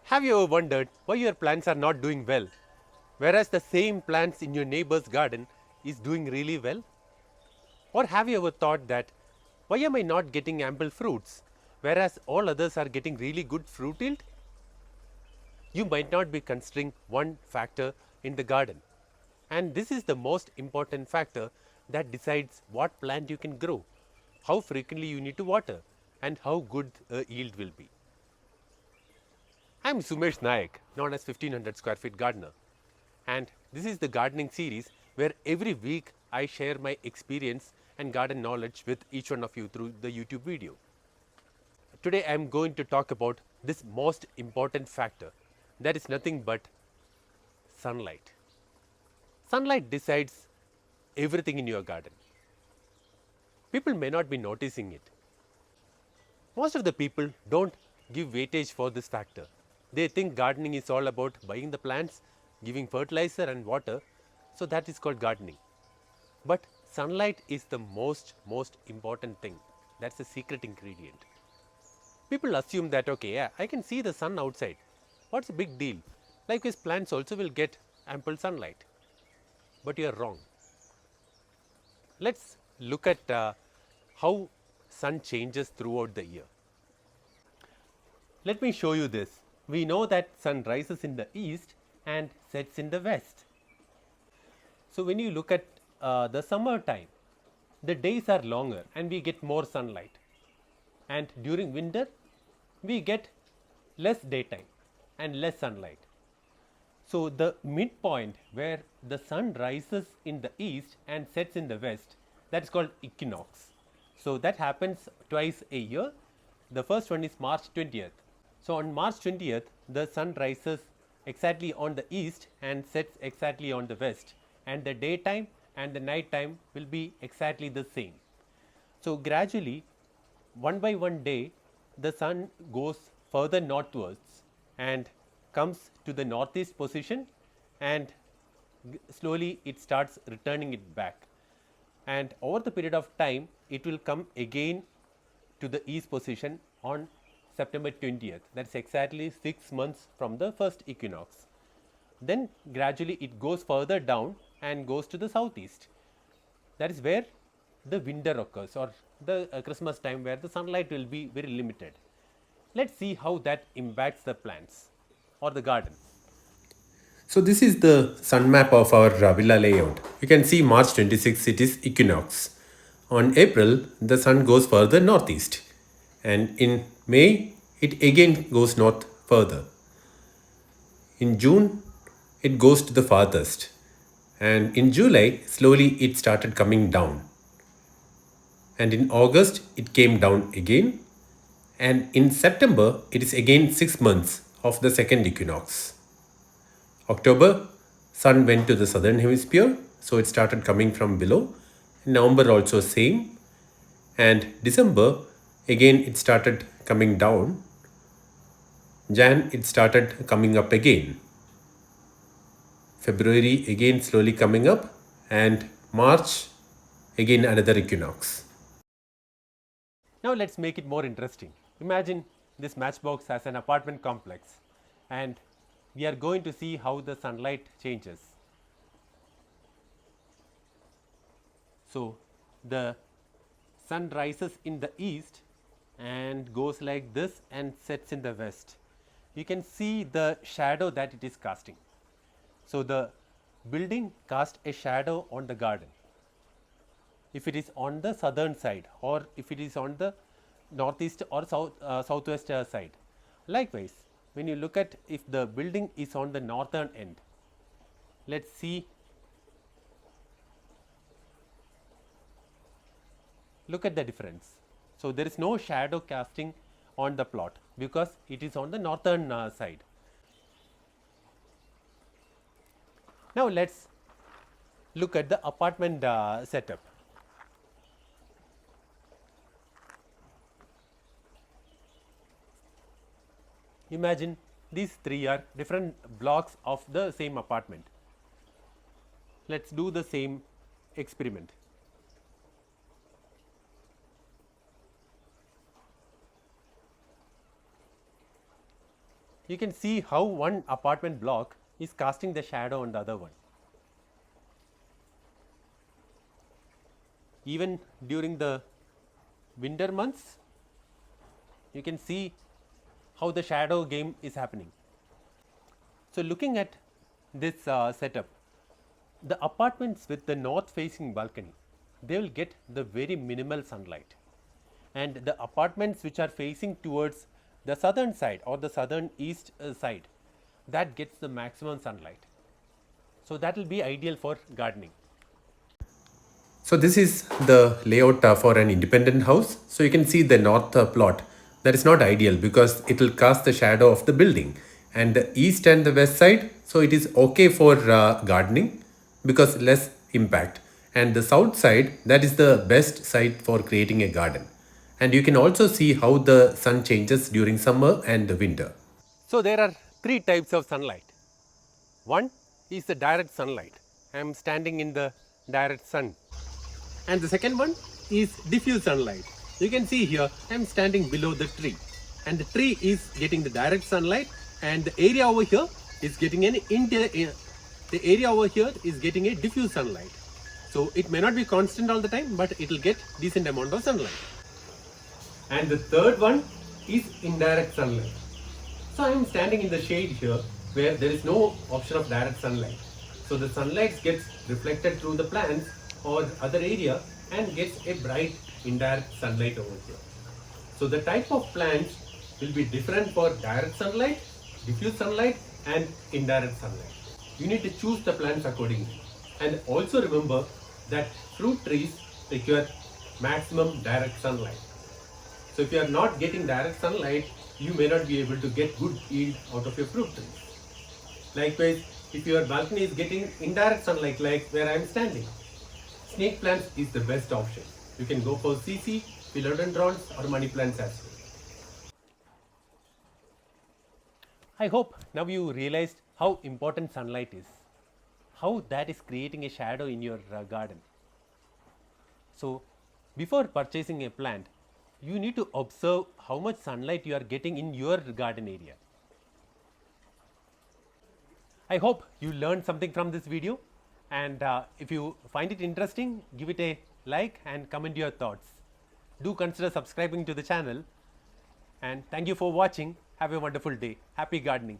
Have you ever wondered why your plants are not doing well, whereas the same plants in your neighbor's garden is doing really well? Or have you ever thought that why am I not getting ample fruits, whereas all others are getting really good fruit yield? You might not be considering one factor in the garden. And this is the most important factor that decides what plant you can grow, how frequently you need to water, and how good a yield will be. I am Sumesh Nayak, known as 1500 square feet gardener, and this is the gardening series where every week I share my experience and garden knowledge with each one of you through the YouTube video. Today I am going to talk about this most important factor, that is nothing but sunlight. Sunlight decides everything in your garden. People may not be noticing it. Most of the people don't give weightage for this factor. They think gardening is all about buying the plants, giving fertilizer and water, so that is called gardening. But sunlight is the most important thing. That's the secret ingredient. People assume that, okay, yeah, I can see the sun outside. What's the big deal? Likewise, plants also will get ample sunlight. But you are wrong. Let's look at how sun changes throughout the year. Let me show you this. We know that sun rises in the east and sets in the west. So when you look at the summer time, the days are longer and we get more sunlight. And during winter, we get less daytime and less sunlight. So the midpoint where the sun rises in the east and sets in the west, that is called equinox. So that happens twice a year. The first one is March 20th. So on March 20th, the sun rises exactly on the east and sets exactly on the west, and the daytime and the night time will be exactly the same. So gradually, one by one day, the sun goes further northwards and comes to the northeast position, and slowly it starts returning it back. And over the period of time, it will come again to the east position on September 20th. That's exactly 6 months from the first equinox. Then gradually it goes further down and goes to the southeast. That is where the winter occurs, or the Christmas time, where the sunlight will be very limited. Let's see how that impacts the plants or the garden. So this is the sun map of our villa layout. You can see March 26 it is equinox. On April the sun goes further northeast, and in May it again goes north further. In June it goes to the farthest, and in July slowly it started coming down, and in August it came down again, and in September it is again 6 months of the second equinox. October, sun went to the southern hemisphere, so it started coming from below. November also same, and December again it started coming down. Jan it started coming up again. February again slowly coming up, and March again another equinox. Now let's make it more interesting. Imagine this matchbox as an apartment complex, and we are going to see how the sunlight changes. So the sun rises in the east and goes like this and sets in the west. You can see the shadow that it is casting. So the building casts a shadow on the garden. If it is on the southern side, or if it is on the northeast or southwest side. Likewise, when you look at if the building is on the northern end, let's see, look at the difference. So there is no shadow casting on the plot because it is on the northern side. Now let's look at the apartment setup. Imagine these three are different blocks of the same apartment. Let's do the same experiment. you can see how one apartment block is casting the shadow on the other one. Even during the winter months, you can see how the shadow game is happening. So, looking at this setup, the apartments with the north facing balcony, they will get the very minimal sunlight, and the apartments which are facing towards the southern side or the southern east side, that gets the maximum sunlight. So, that will be ideal for gardening. So this is the layout for an independent house. So you can see the north plot. That is not ideal because it will cast the shadow of the building, and the east and the west side. So it is okay for gardening because less impact. And the south side, that is the best site for creating a garden. And you can also see how the sun changes during summer and winter. So there are three types of sunlight. One is the direct sunlight. I am standing in the direct sun. And the second one is diffuse sunlight. You can see here I am standing below the tree, and the tree is getting the direct sunlight, and the area over here is getting a diffuse sunlight. So it may not be constant all the time, but it will get decent amount of sunlight. And the third one is indirect sunlight. So I am standing in the shade here where there is no option of direct sunlight. So the sunlight gets reflected through the plants or other area and gets a bright indirect sunlight over here. So the type of plants will be different for direct sunlight, diffuse sunlight and indirect sunlight. You need to choose the plants accordingly. And also remember that fruit trees require maximum direct sunlight. So if you are not getting direct sunlight, you may not be able to get good yield out of your fruit trees. Likewise, if your balcony is getting indirect sunlight like where I am standing, snake plants is the best option. You can go for CC, philodendrons or money plants as well. I hope now you realized how important sunlight is, how that is creating a shadow in your garden. So before purchasing a plant, you need to observe how much sunlight you are getting in your garden area. I hope you learned something from this video, and if you find it interesting, give it a like and comment your thoughts. Do consider subscribing to the channel, and thank you for watching. Have a wonderful day. Happy gardening.